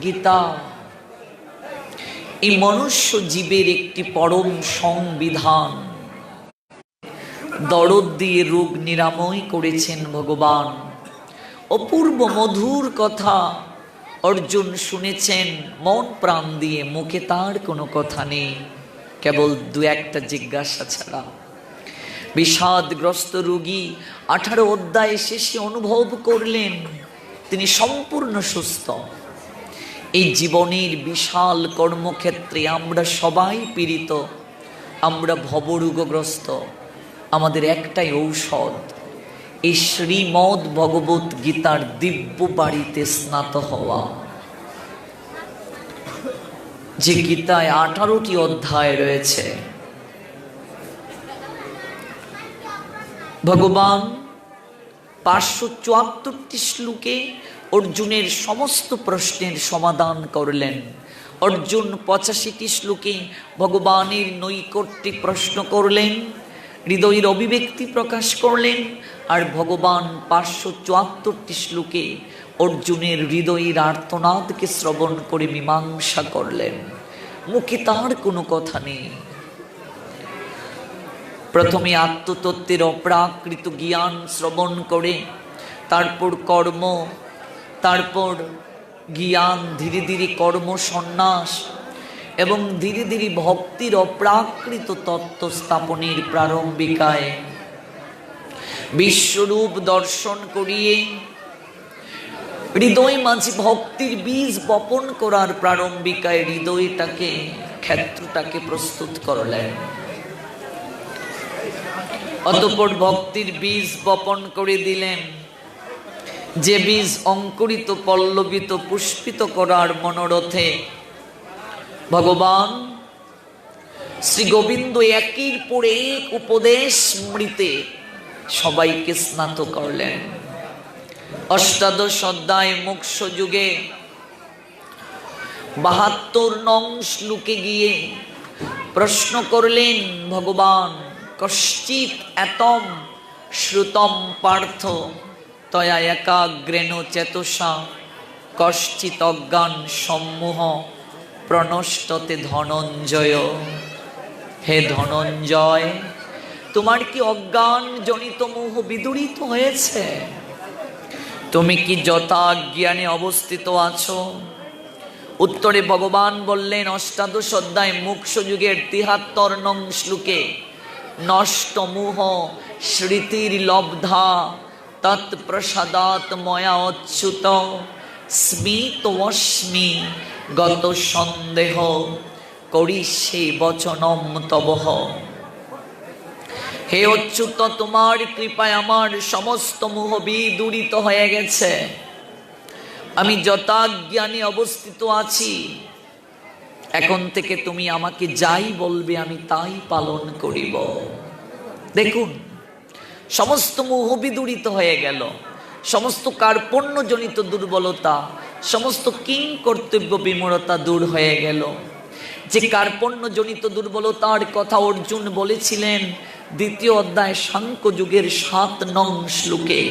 গীতা এই মনুষ্য জীবের একটি পরম সংবিধান। দরদ দিয়ে রোগ নিরাময় করেছেন ভগবান। অপূর্ব মধুর কথা অর্জুন শুনেছেন মন প্রাণ দিয়ে, মুখে তার কোনো কথা নেই, কেবল দু একটা জিজ্ঞাসা ছাড়া। বিষাদগ্রস্ত রোগী 18 অধ্যায় শেষে অনুভব করলেন তিনি সম্পূর্ণ সুস্থ। এই জীবনের বিশাল কর্মক্ষেত্রে আমরা সবাই পীড়িত, আমরা ভবরোগগ্রস্ত। আমাদের একটাই ঔষধ, এই শ্রীমদ ভগবত গীতার দিব্য বাড়িতে স্নাত হওয়া। যে গীতায় 18টি অধ্যায় রয়েছে, ভগবান 574টি শ্লোকে অর্জুনের সমস্ত প্রশ্নের সমাধান করলেন। অর্জুন 85টি শ্লোকে ভগবানের নৈকট্যে প্রশ্ন করলেন, হৃদয়ের অভিব্যক্তি প্রকাশ করলেন। আর ভগবান 574টি শ্লোকে অর্জুনের হৃদয়ের আর্তনাদকে শ্রবণ করে মীমাংসা করলেন। মুখে তার কোনো কথা নেই। প্রথমে আত্মতত্ত্বের অপ্রাকৃত জ্ঞান শ্রবণ করে, তারপর কর্ম, তারপর জ্ঞান, ধীরে ধীরে কর্ম সন্ন্যাস এবং ধীরে ধীরে ভক্তির অপ্রাকৃত তত্ত্ব স্থাপনের প্রারম্ভিকায় বিশ্বরূপ দর্শন করিয়ে হৃদয় মাঝে ভক্তির বীজ বপন করার প্রারম্ভিকায় হৃদয়টাকে, ক্ষেত্রটাকে প্রস্তুত করলেন। অতঃপর ভক্তির বীজ বপন করে দিলেন। যে বীজ অঙ্কুরিত, পল্লবিত, পুষ্পিত করার মনোরথে ভগবান শ্রী গোবিন্দ একের পর এক উপদেশ মৃতে সবাইকে স্নাত করলেন। 18 অধ্যায় মোক্ষ যুগে 72 নং শ্লোকে গিয়ে প্রশ্ন করলেন ভগবান, কশ্চিৎ এতম শ্রুতম পার্থ তয়া একাগ্রেণ চেতসা কশ্চিৎ অজ্ঞান সম্মোহ প্রনষ্টতে ধনঞ্জয়। হে ধনঞ্জয়, তোমার কি অজ্ঞান জনিত মোহ বিদূরিত হয়েছে? তুমি কি যথাজ্ঞানে অবস্থিত আছো? উত্তরে ভগবান বললেন 18 অধ্যায় মোক্ষ যুগের 73 নং শ্লোকে, নষ্ট মোহ স্মৃতির লব্ধা তৎপ্রসাদাৎ ময়া অচ্যুত স্মিতমস্মি গত সন্দেহ করিষ্যে বচনম তবহ। হে অচ্যুত, তোমার কৃপায় আমার সমস্ত মোহ বিদূরিত হয়ে গেছে। আমি যথাজ্ঞানে অবস্থিত আছি। এখন থেকে তুমি আমাকে যাই বলবে আমি তাই পালন করিব। দেখুন, সমস্ত মোহ বিদূরিত হয়ে গেল, সমস্ত কার্পণ্যজনিত দুর্বলতা, সমস্ত কিং কর্তব্য বিমূঢ়তা দূর হয়ে গেল। যে কার্পণ্যজনিত দুর্বলতার কথা অর্জুন বলেছিলেন 2য় অধ্যায় সাংখ্য যুগের 7 নং শ্লোকে,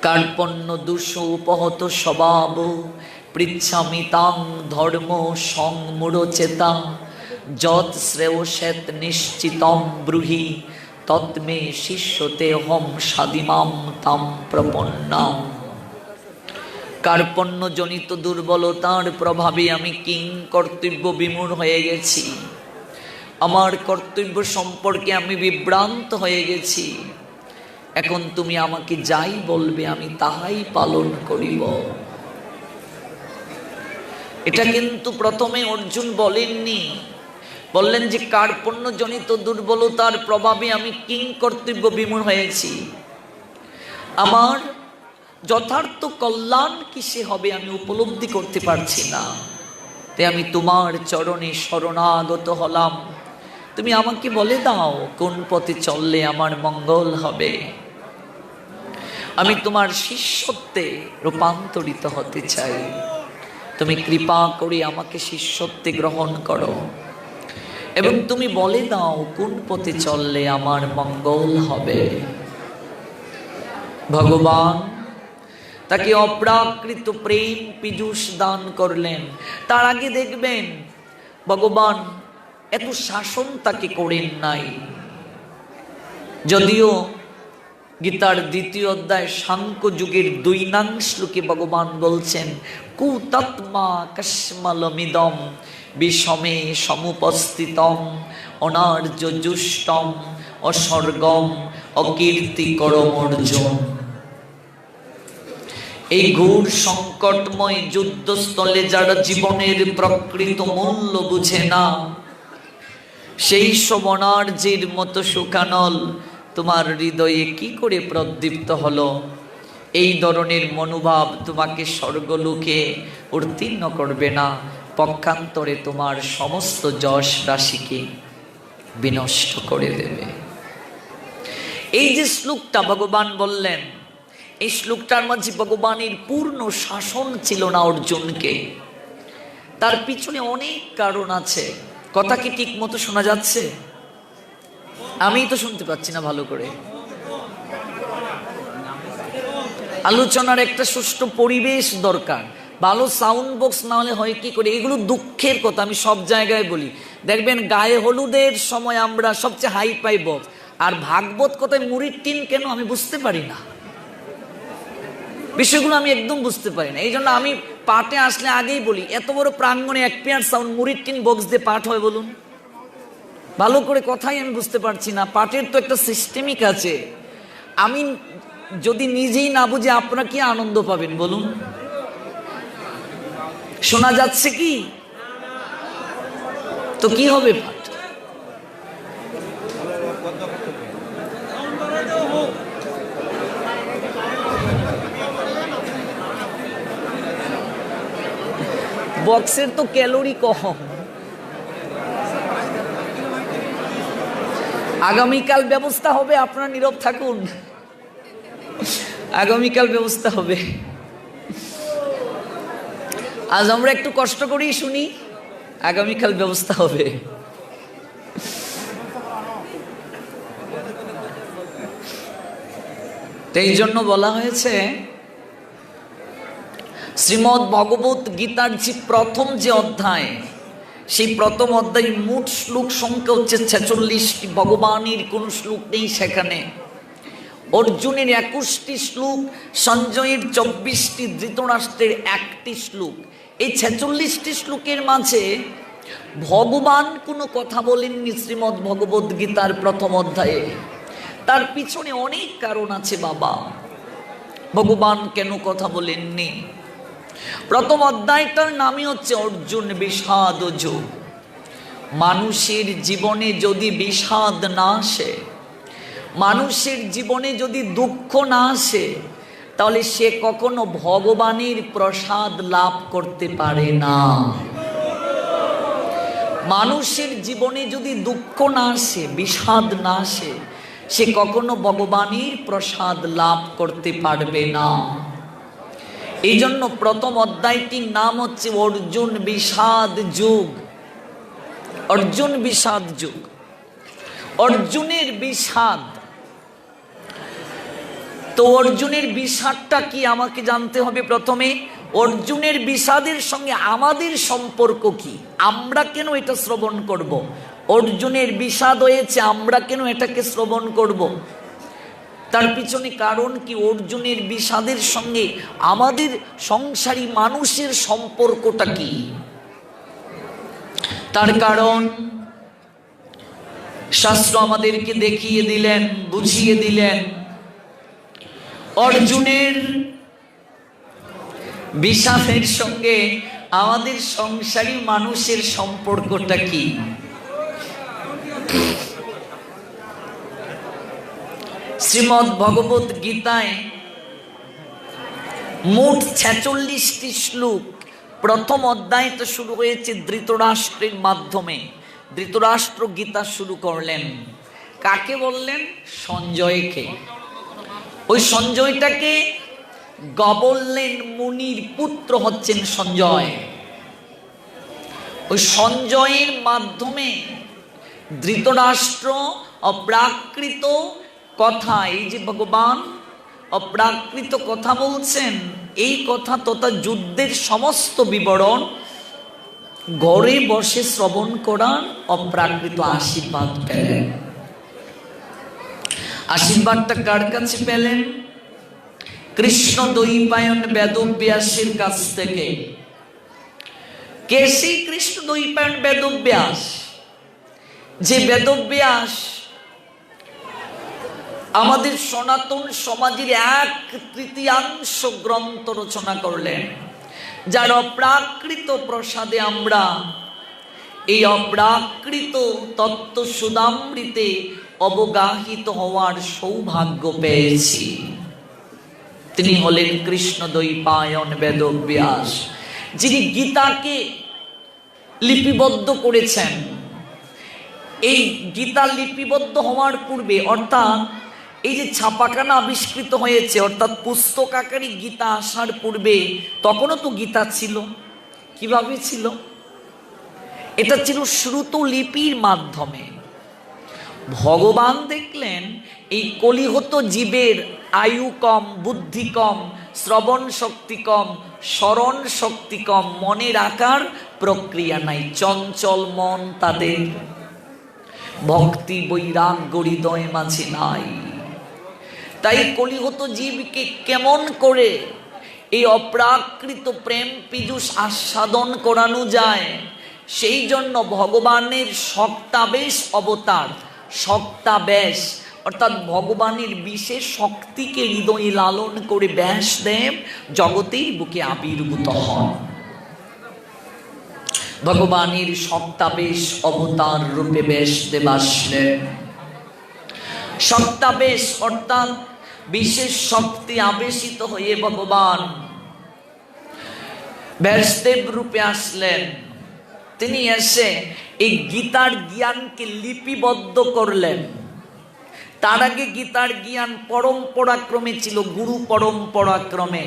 কার্পণ্য দোষ উপহত স্বভাব পৃচ্ছামি তাং ধর্ম সংমূঢ়চেতা যৎ শ্রেয়সেত নিশ্চিতম ব্রুহি তৎমে শিষ্যতে হম সাদিমাম তাম প্রপন্নাম। কার্পণ্যজনিত দুর্বলতার প্রভাবে আমি কিং কর্তব্য বিমূঢ় হয়ে গেছি। আমার কর্তব্য সম্পর্কে আমি বিভ্রান্ত হয়ে গেছি। এখন তুমি আমাকে যাই বলবে আমি তাহাই পালন করিব। এটা কিন্তু প্রথমে অর্জুন বলেননি, বললেন যে কার্পণ্যজনিত দুর্বলতার প্রভাবে আমি কিং কর্তব্য বিমূঢ় হয়েছি। আমার যথার্থ কল্যাণ কিসে হবে আমি উপলব্ধি করতে পারছি না। তাই আমি তোমার চরণে শরণাগত হলাম। তুমি আমাকে বলে দাও কোন পথে চললে আমার মঙ্গল হবে। আমি তোমার শিষ্যত্বে রূপান্তরিত হতে চাই। তুমি কৃপা করে আমাকে শিষ্যত্বে গ্রহণ করো এবং তুমি বলে দাও কোন পথে চললে আমার মঙ্গল হবে। ভগবান তাকে অপ্রাকৃত প্রেম পীযূষ দান করলেন। তার আগে দেখবেন ভগবান এত শাসন তাকে করেন নাই। যদিও গীতার দ্বিতীয় অধ্যায় সাংখ্য যুগের 2 নং শ্লোকে ভগবান বলছেন, কুতত্মা কস্মলমিদম বিষমে সমুপস্থিতম অনার্য জুষ্টম অস্বর্গম অকীর্তিকরম অর্জুন। এই ঘোর সংকটময় যুদ্ধস্থলে যারা জীবনের প্রকৃত মূল্য বুঝে না, সেই সমনার্যের মতো সুখানল তোমার হৃদয়ে কি করে প্রদীপ্ত হলো? এই ধরনের মনোভাব তোমাকে স্বর্গলোকে উত্তীর্ণ করবে না, পক্ষান্তরে তোমার সমস্ত যশ রাশিকে বিনষ্ট করে দেবে। এই যে শ্লোকটা ভগবান বললেন, এই শ্লোকটার মাঝে ভগবানের পূর্ণ শাসন ছিল না অর্জুনকে। তার পিছনে অনেক কারণ আছে। কথা কি ঠিক মতো শোনা যাচ্ছে? আমি তো শুনতে পাচ্ছি না ভালো করে। আলোচনার একটা সুষ্ঠু পরিবেশ দরকার। ভালো সাউন্ড বক্স না হলে হয় কি করে? এগুলো দুঃখের কথা, আমি সব জায়গায় বলি। দেখবেন গায়ে হলুদের সময় আমরা সবচেয়ে হাই পাই বক্স, আর ভাগবত কথায় মুড়ির টিন কেন আমি বুঝতে পারি না। বিষয়গুলো আমি একদম বুঝতে পারি না। এই জন্য আমি পাঠে আসলে আগেই বলি, এত বড় প্রাঙ্গণে 1 পেয়ার সাউন্ড মুড়ির টিন বক্স দিয়ে পাঠ হয় বলুন? ভালো করে কথাই আমি বুঝতে পারছি না। পাঠের তো একটা সিস্টেমিক আছে। আমি যদি নিজেই না বুঝে আপনারা কি আনন্দ পাবেন বলুন? শোনা যাচ্ছে কি? তো কি হবে পাঠ? বক্সের তো ক্যালোরি কম। আগামীকাল ব্যবস্থা হবে, আপনারা নীরব থাকুন। আগামীকাল ব্যবস্থা হবে। আজ আমরা একটু কষ্ট করেই শুনি, আগামীকাল ব্যবস্থা হবে। এই জন্য বলা হয়েছে শ্রীমদ্ ভগবত গীতার যে প্রথম যে অধ্যায়, সেই প্রথম অধ্যায় মোট শ্লোক সংখ্যা হচ্ছে 46টি। ভগবানের কোন শ্লোক নেই সেখানে। অর্জুনের 21টি শ্লোক, সঞ্জয়ের 24টি, ধৃতরাষ্ট্রের 1টি শ্লোক। এই 46টি শ্লোকের মাঝে ভগবান কোনো কথা বলেননি শ্রীমদ্ ভগবত গীতার প্রথম অধ্যায়ে। তার পিছনে অনেক কারণ আছে বাবা। ভগবান কেন কথা বলেননি? প্রথম অধ্যায়টার নামই হচ্ছে অর্জুন বিষাদ যোগ। মানুষের জীবনে যদি বিষাদ না আসে, মানুষের জীবনে যদি দুঃখ না আসে, তাহলে সে কখনো ভগবানের প্রসাদ লাভ করতে পারে না। মানুষের জীবনে যদি দুঃখ না আসে, বিষাদ না আসে, সে কখনো ভগবানের প্রসাদ লাভ করতে পারবে না। এই জন্য প্রথম অধ্যায়টির নাম হচ্ছে অর্জুন বিষাদ যুগ। অর্জুন বিষাদ যুগ, অর্জুনের বিষাদ। তো অর্জুনের বিষাদটা কি আমাকে জানতে হবে প্রথমে। অর্জুনের বিষাদের সঙ্গে আমাদের সম্পর্ক কি? আমরা কেন এটা শ্রবণ করব? অর্জুনের বিষাদ হয়েছে, আমরা কেন এটাকে শ্রবণ করব? তার পিছনে কারণ কি? অর্জুনের বিষাদের সঙ্গে আমাদের সংসারী মানুষের সম্পর্কটা কি? তার কারণ শাস্ত্র আমাদেরকে দেখিয়ে দিলেন, বুঝিয়ে দিলেন। অর্জুনের বিষাদের সঙ্গে আমাদের সংসারী মানুষের সম্পর্কটা কি? শ্রীমদ্ ভগবত গীতায় মোট 46টি শ্লোক। প্রথম অধ্যায়টা শুরু হয়েছে ধৃতরাষ্ট্রের মাধ্যমে। ধৃতরাষ্ট্র গীতা শুরু করলেন। কাকে বললেন? সঞ্জয়কে। ওই সঞ্জয়টাকে গবললেন, মুনির পুত্র হচ্ছেন সঞ্জয়। ওই সঞ্জয়ের মাধ্যমে ধৃতরাষ্ট্র অপ্রাকৃত কথা, এই যে ভগবান অপ্রাকৃত কথা বলছেন, এই কথা তথা যুদ্ধের সমস্ত বিবরণ ঘরে বসে শ্রবণ করার অপ্রাকৃত আশীর্বাদ পেলেন। আশীর্বাদটা কার কাছে পেলেন? কৃষ্ণ দ্বৈপায়ন বেদব্যাসের কাছ থেকে। কে সেই কৃষ্ণ দ্বৈপায়ন বেদব্যাস? যে বেদব্যাস আমাদের সনাতন সমাজের 1/3 গ্রন্থ রচনা করলেন, যার অপ্রাকৃত প্রসাদে আমরা এই অপ্রাকৃত তত্ত্ব সুধামৃতে অবগাহিত হওয়ার সৌভাগ্য পেয়েছি। তিনি হলেন কৃষ্ণ দ্বৈপায়ন বেদব্যাস, যিনি গীতাকে লিপিবদ্ধ করেছেন। এই গীতা লিপিবদ্ধ হওয়ার পূর্বে, অর্থাৎ এই যে ছাপাখানা আবিষ্কৃত হয়েছে, অর্থাৎ পুস্তক আকারে গীতা আসার পূর্বে তখনও তো গীতা ছিল। কিভাবে ছিল? এটা ছিল শ্রুত লিপির মাধ্যমে। ভগবান দেখলেন এই কলিহত জীবের আয়ু কম, বুদ্ধি কম, শ্রবণ শক্তি কম, স্মরণ শক্তি কম, মনে রাখার প্রক্রিয়া নাই, চঞ্চল মন তাদের, ভক্তি বৈরাগ্য হৃদয় মাঝে নাই। তাই কলিহত জীবকে কেমন করে এই অপ্রাকৃত প্রেম পীযুষ আস্বাদন করানো যায়, সেই জন্য ভগবানের শক্তাবেশ অবতার, শক্তাবেশ অর্থাৎ ভগবানের বিশেষ শক্তিকে হৃদয়ে লালন করে ব্যাসদেব জগতের বুকে আবির্ভূত হন। ভগবানের শক্তাবেশ অবতার রূপে ব্যাসদেব আসলেন। শক্তাবেশ অর্থাৎ বিশেষ শক্তি আবেশিত হয়ে ভগবান ব্যাসদেব রূপে আসলেন। তিনি এসে এই গীতার জ্ঞানকে লিপিবদ্ধ করলেন। তার আগে গীতার জ্ঞান পরম্পরাক্রমে ছিল, গুরু পরম্পরাক্রমে,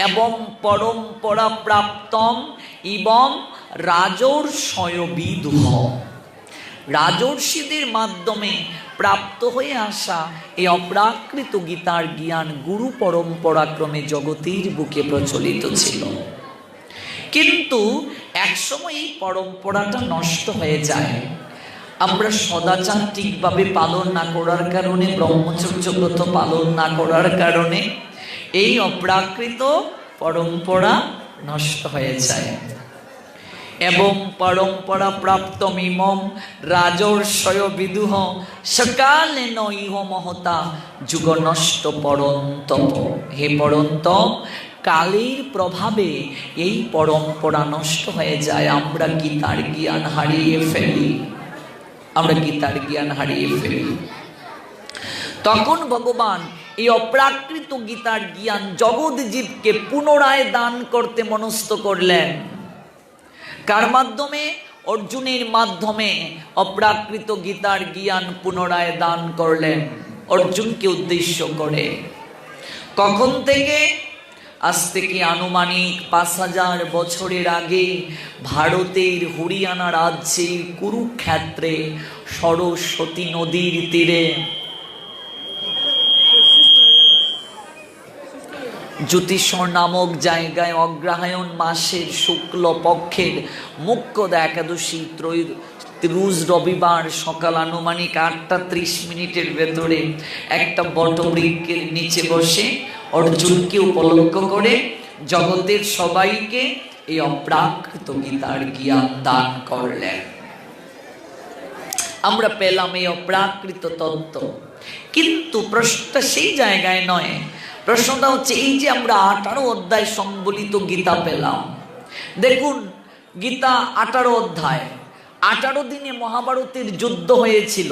এবং পরম্পরা প্রাপ্তম এবং রাজর্ষয়বিদুহ, রাজর্ষিদের মাধ্যমে প্রাপ্ত হয়ে আসা এই অপ্রাকৃত গীতার জ্ঞান গুরু পরম্পরাক্রমে জগতের বুকে প্রচলিত ছিল। কিন্তু একসময় এই পরম্পরাটা নষ্ট হয়ে যায়। আমরা সদাচার ঠিকভাবে পালন না করার কারণে, ব্রহ্মচর্য ব্রত পালন না করার কারণে এই অপ্রাকৃত পরম্পরা নষ্ট হয়ে যায়। এবং পরম্পরা প্রাপ্ত মিমম রাজর্ষয় বিদুহ সকালে নইহ মহতা যুগ নষ্ট পরন্তপ। হে পরন্তপ, কালের প্রভাবে এই পরম্পরা নষ্ট হয়ে যায়। আমরা গীতার জ্ঞান হারিয়ে ফেলি, আমরা গীতার জ্ঞান হারিয়ে ফেলি। তখন ভগবান এই অপ্রাকৃত গীতার জ্ঞান জগৎ জীবকে পুনরায় দান করতে মনস্থ করলেন। কার মাধ্যমে? অর্জুনের মাধ্যমে অপ্রাকৃত গীতার জ্ঞান পুনরায় দান করলেন অর্জুনকে উদ্দেশ্য করে। কখন থেকে? আজ থেকে আনুমানিক 5000 বছরের আগে ভারতের হরিয়ানা রাজ্যের কুরুক্ষেত্রে সরস্বতী নদীর তীরে জ্যোতিষর নামক জায়গায় অগ্রহায়ণ মাসের শুক্ল পক্ষের মুখ্যদা একাদশী রোজ রবিবার সকাল আনুমানিক 8:30 ভেতরে একটা বটবৃক্ষের নিচে বসে অর্জুনকে উপলক্ষ করে জগতের সবাইকে এই অপ্রাকৃত গীতার জ্ঞান দান করলেন। আমরা পেলাম এই অপ্রাকৃত তত্ত্ব। কিন্তু প্রশ্নটা সেই জায়গায় নয়। প্রশ্নটা হচ্ছে এই যে আমরা 18 অধ্যায় সম্বলিত গীতা পেলাম। দেখুন, গীতা 18 অধ্যায়, 18 দিনে মহাভারতের যুদ্ধ হয়েছিল,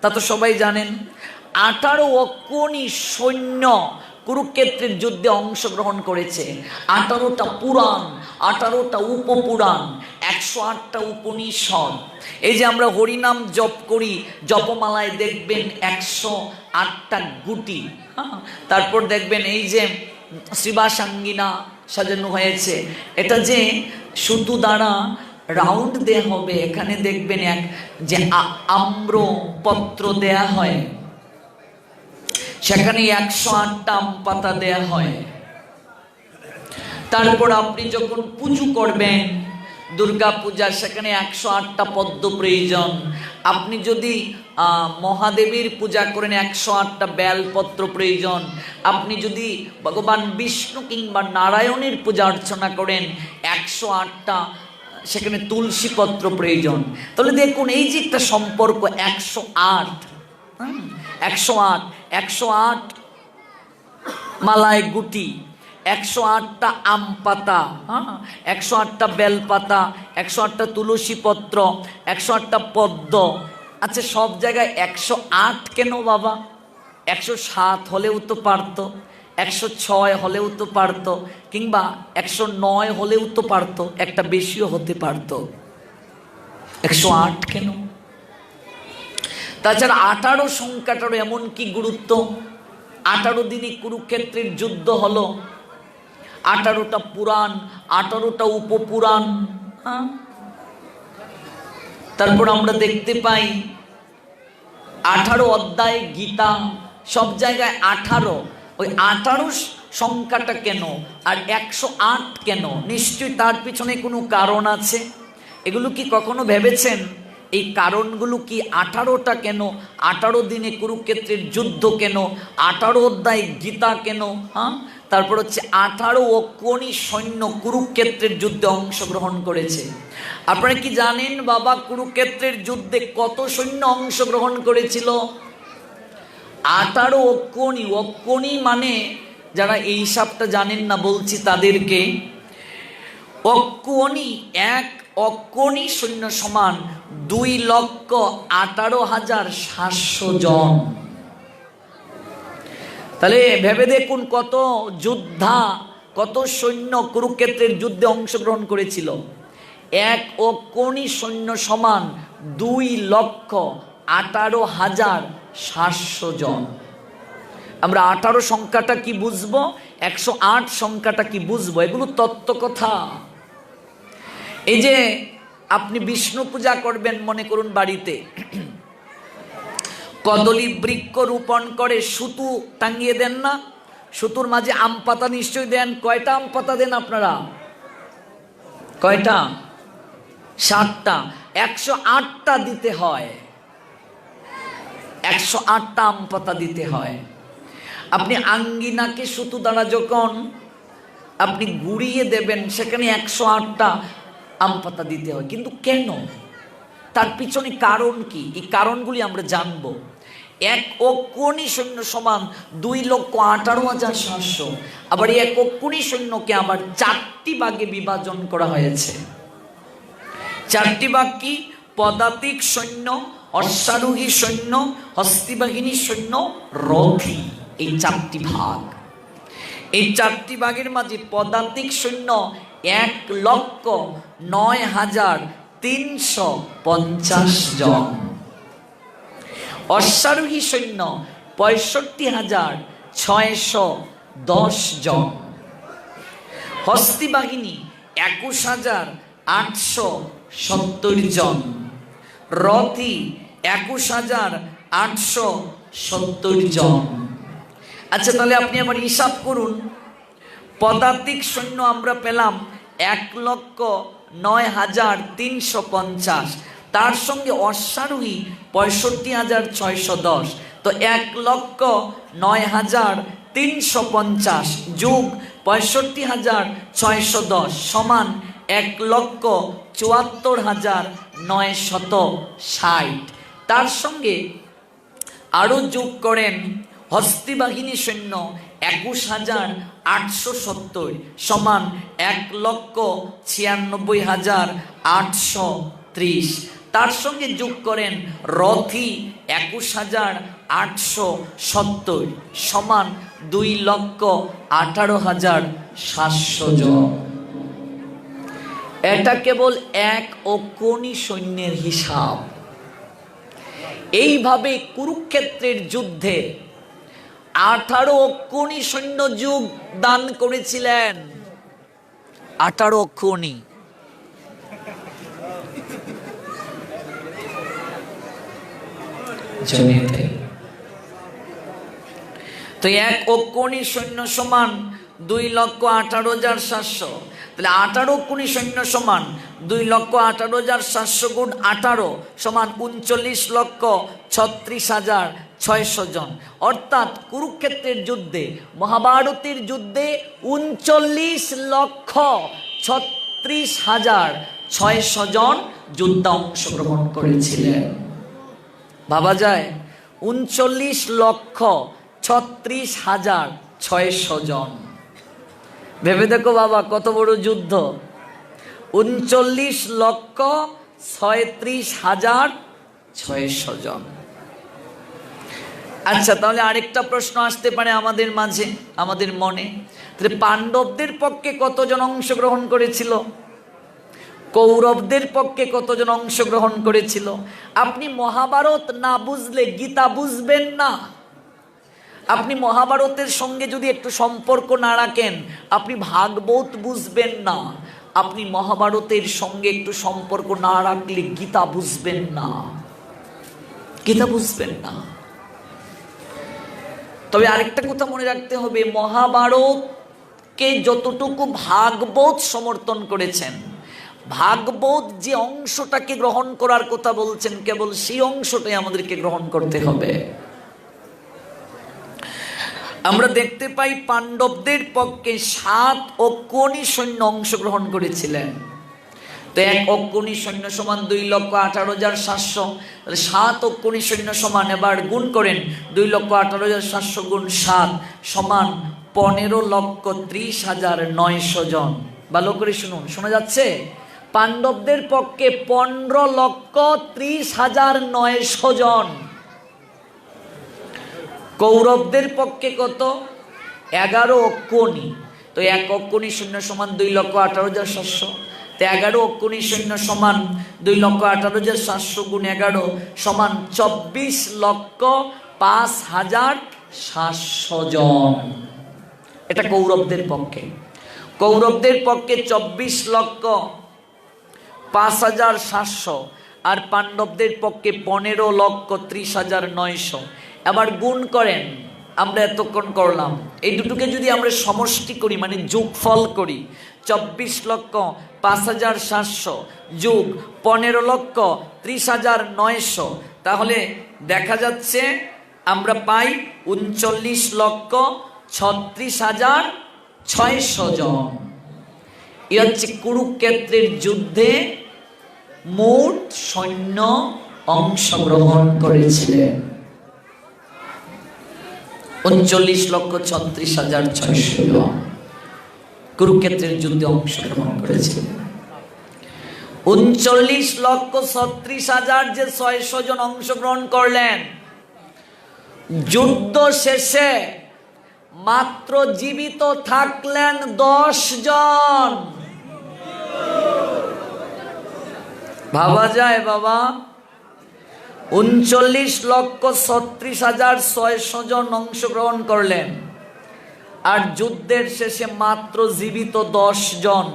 তা তো সবাই জানেন। 18 অক্ষণী সৈন্য কুরুক্ষেত্রের যুদ্ধে অংশগ্রহণ করেছে। 18টা পুরাণ, 18টা উপপুরাণ, 108টা উপনিষদ। এই যে আমরা হরিনাম জপ করি, জপমালায় দেখবেন 108টা গুটি। তারপর দেখবেন এই যে শ্রীবাসাঙ্গিনা সাজানো হয়েছে, এটা যে সুতো দ্বারা রাউন্ড দেয়া হবে, এখানে দেখবেন এক যে আম্র পত্র দেয়া হয়, সেখানে 108টা আম পাতা দেয়া হয়। তারপর আপনি যখন পুজো করবেন দুর্গা পূজা, সেখানে 108টা পদ্ম প্রয়োজন। আপনি যদি মহাদেবীর পূজা করেন 108টা বেলপত্র প্রয়োজন। আপনি যদি ভগবান বিষ্ণু কিংবা নারায়ণের পূজা অর্চনা করেন 108টা সেখানে তুলসী পত্র প্রয়োজন। তাহলে দেখুন এই যে একটা সম্পর্ক, 108 108 মালায় গুটি, 108টা আম পাতা, 108টা বেলপাতা, 108টা তুলসী পত্র, 108টা পদ্ম। আচ্ছা সব জায়গায় 108 কেন বাবা? 107 হলেও তো পারতো, 106 হলেও তো পারতো, কিংবা 109 হলেও তো পারতো, একটা বেশিও হতে পারতো। 108 কেন? তাছাড়া 18 সংখ্যাটারও এমন কি গুরুত্ব? 18 দিনই কুরুক্ষেত্রের যুদ্ধ হলো, 18টা পুরাণ, 18টা উপপুরাণ। তারপর আমরা দেখতে পাই 18 অধ্যায় গীতা, সব জায়গায় 18। ওই 18 সংখ্যাটা কেন আর 108 কেন? নিশ্চয়ই তার পিছনে কোনো কারণ আছে। এগুলো কি কখনো ভেবেছেন? এই কারণগুলো কি? 18টা কেন? 18 দিনে কুরুক্ষেত্রের যুদ্ধ কেন? 18 অধ্যায় গীতা কেন? তারপর হচ্ছে 18 অক্ষৌণী সৈন্য কুরুক্ষেত্রের যুদ্ধে অংশগ্রহণ করেছে। আপনারা কি জানেন বাবা কুরুক্ষেত্রের যুদ্ধে কত সৈন্য অংশগ্রহণ করেছিল? 18 অক্ষৌণী। অক্ষৌণী মানে, যারা এই হিসাবটা জানেন না বলছি তাদেরকে, অক্ষৌণী, এক অক্ষৌণী সৈন্য সমান 2,18,700 জন। তাহলে ভেবে দেখুন কত যোদ্ধা, কত সৈন্য কুরুক্ষেত্রের যুদ্ধে অংশগ্রহণ করেছিল। এক অক্ষৌণী সৈন্য সমান 2,18,700 জন। আমরা 18 সংখ্যাটা কি বুঝবো, 108 সংখ্যাটা কি বুঝবো? এগুলো তত্ত্ব কথা। এই যে আপনি বিষ্ণু পূজা করবেন, মনে করুন বাড়িতে কদলী বৃক্ষ রোপণ করে সুতো টাঙিয়ে দেন না? সুতোর মাঝে আম পাতা নিশ্চয়ই দেন। কয়টা আম পাতা দেন আপনারা? কয়টা? 7টা। 108টা দিতে হয়, 108টা আম পাতা দিতে হয়। আপনি আঙ্গিনাকে সুতো দ্বারা যখন আপনি ঘুরিয়ে দেবেন, সেখানে 108টা আম পাতা দিতে হয়। কিন্তু কেন? তার পিছনে কারণ কি? এই কারণগুলি আমরা জানবো। এক অক্ষৌণী সৈন্য সমান 2,18,700। আবার এই এক অক্ষৌণী সৈন্যকে আবার 4টি ভাগে বিভাজন করা হয়েছে। 4টি ভাগ কি? পদাতিক সৈন্য, অশ্বারোহী সৈন্য, হস্তিবাহিনী সৈন্য, রথী। এই 4টি ভাগ। এই 4টি ভাগের মাঝে পদাতিক সৈন্য 1,09,350 জন, অশ্বারোহী সৈন্য 65,610 জন, হস্তি বাহিনী 21,870 জন, রথী 21,870 জন। আচ্ছা তাহলে আপনি আবার হিসাব করুন। পদাতিক সৈন্য আমরা পেলাম 1,09,350, তার সঙ্গে অশ্বারোহী 65,610। তো 1,09,350 যোগ 65,610 সমান 1,74,960। তার সঙ্গে আরো যোগ করেন হস্তিবাহিনী সৈন্য 21,870 সমান 1,96,830। তার সঙ্গে যোগ করেন রথী 21,870 সমান 2,18,700 জন। এটা কেবল এক অক্ষৌণী সৈন্যের হিসাব। এইভাবে কুরুক্ষেত্রের যুদ্ধে 18 অক্ষৌণী সৈন্য যোগ দান করেছিলেন। 18 অক্ষৌণী। তো 1 অক্ষৌণী সৈন্য সমান 2,18,700। তাহলে 18 অক্ষৌণী সৈন্য সমান 2,18,700 গুণ 18 সমান 39,36,600 জন। অর্থাৎ কুরুক্ষেত্রের যুদ্ধে, মহাভারতের যুদ্ধে 39,36,600 জন যোদ্ধা অংশগ্রহণ করেছিলেন। ভাবা যায় 39,36,600 জন। ভেবে দেখো বাবা, কত বড় যুদ্ধ। 39,36,600 জন। আচ্ছা, তাহলে আরেকটা প্রশ্ন আসতে পারে আমাদের মাঝে, আমাদের মনে, তাহলে পাণ্ডবদের পক্ষে কতজন অংশগ্রহণ করেছিল, কৌরবদের পক্ষে কতজন অংশগ্রহণ করেছিল? আপনি মহাভারত না বুঝলে গীতা বুঝবেন না। আপনি মহাভারতের সঙ্গে যদি একটু সম্পর্ক না রাখেন, আপনি ভাগবত বুঝবেন না। আপনি মহাভারতের সঙ্গে একটু সম্পর্ক না রাখলে গীতা বুঝবেন না, গীতা বুঝবেন না। তবে আরেকটা কথা মনে রাখতে হবে, মহাভারতকে যতটুকু ভাগবত সমর্থন করেছেন, ভাগবত যে অংশটাকে গ্রহণ করার কথা বলছেন, কেবল সেই অংশটাই আমাদেরকে গ্রহণ করতে হবে। আমরা দেখতে পাই পাণ্ডবদের পক্ষে 7 অক্ষৌণী সৈন্য অংশগ্রহণ করেছিলেন। তো 1 অক্ষৌণী সৈন্য সমান 2,18,700। 7 অক্ষৌণী সৈন্য সমান, এবার গুণ করেন, 2,18,700 গুণ 7 সমান 15,30,900 জন। ভালো করে শুনুন, শোনা যাচ্ছে? পাণ্ডবদের পক্ষে 15,30,900 জন। কৌরবদের পক্ষে কত? 11 অক্ষৌণী। তো 1 অক্ষৌণী সৈন্য সমান 2,18,700। তো 11 অক্ষৌণী সৈন্য সমান 2,18,700 গুণ 11 সমান 24,05,700 জন। এটা কৌরবদের পক্ষে। কৌরবদের পক্ষে 24,05,700 আর পাণ্ডবদের পক্ষে 15,30,900। আবার গুণ করেন, আমরা এতক্ষণ করলাম, এই দুটোকে যদি আমরা সমষ্টি করি, মানে যোগফল করি, 24,05,700 যোগ 15,30,900, তাহলে দেখা যাচ্ছে আমরা পাই 39,36,600 জন। এ হচ্ছে কুরুক্ষেত্রের যুদ্ধে মোট সৈন্য অংশগ্রহণ করেছিলেন। 39,36,600 জন কুরুক্ষেত্রের যুদ্ধে অংশগ্রহণ করেছিলেন। 39,36,600 যে 600 জন অংশগ্রহণ করলেন, যুদ্ধ শেষে মাত্র জীবিত থাকলেন 10 জন। ভাবা যায় বাবা? 39,36,600 জন অংশগ্রহণ করলেন, আর যুদ্ধের শেষে মাত্র জীবিত 10 জন।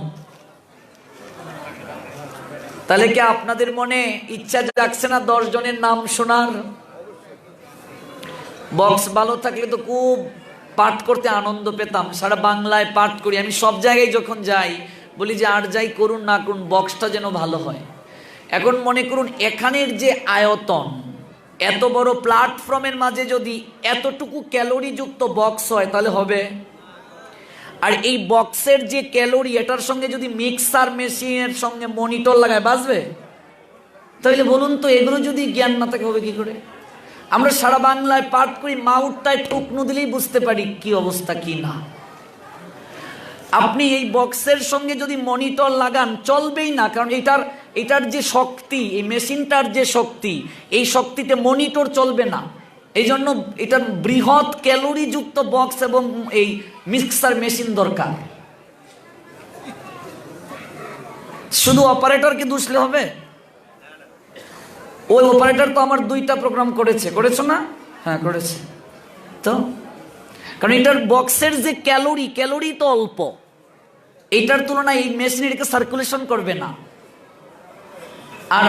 তাহলে কি আপনাদের মনে ইচ্ছা জাগছে না 10 জনের নাম শোনার? বক্স ভালো থাকলে তো খুব পাঠ করতে আনন্দ পেতাম। সারা বাংলায় পাঠ করি আমি, সব জায়গায় যখন যাই বলি যে আর যাই করুন না করুন, বক্সটা যেন ভালো হয়। এখন মনে করুন এখানের যে আয়তন, এত বড় প্ল্যাটফর্মের মাঝে যদি এতটুকু ক্যালোরি যুক্ত বক্স হয় তাহলে হবে? আর এই বক্সের যে ক্যালোরি, এটার সঙ্গে যদি মিক্সার মেশিনের সঙ্গে মনিটর লাগায়, বাজবে? তাহলে বলুন তো, এগুলো যদি জ্ঞান না থাকে হবে কি করে? আমরা সারা বাংলায় পাঠ করি, মাউথটায় টুকনু দিলেই বুঝতে পারি কি অবস্থা কি না। আপনি এই বক্সের সঙ্গে যদি মনিটর লাগান চলবেই না, কারণ এটার যে শক্তি, এই মেশিনটার যে শক্তি, এই শক্তিতে মনিটর চলবে না। এই জন্য এটা বৃহৎ ক্যালোরি যুক্ত বক্স এবং এই মিক্সার মেশিন দরকার। শুধু অপারেটরকে দুষলে হবে? ওই অপারেটর তো আমার 2টা প্রোগ্রাম করেছো না? হ্যাঁ করেছে তো, কারণ এটার বক্সের যে ক্যালোরি তো অল্প, এটার তুলনায় এই মেশিন এটাকে সার্কুলেশন করবে না। আর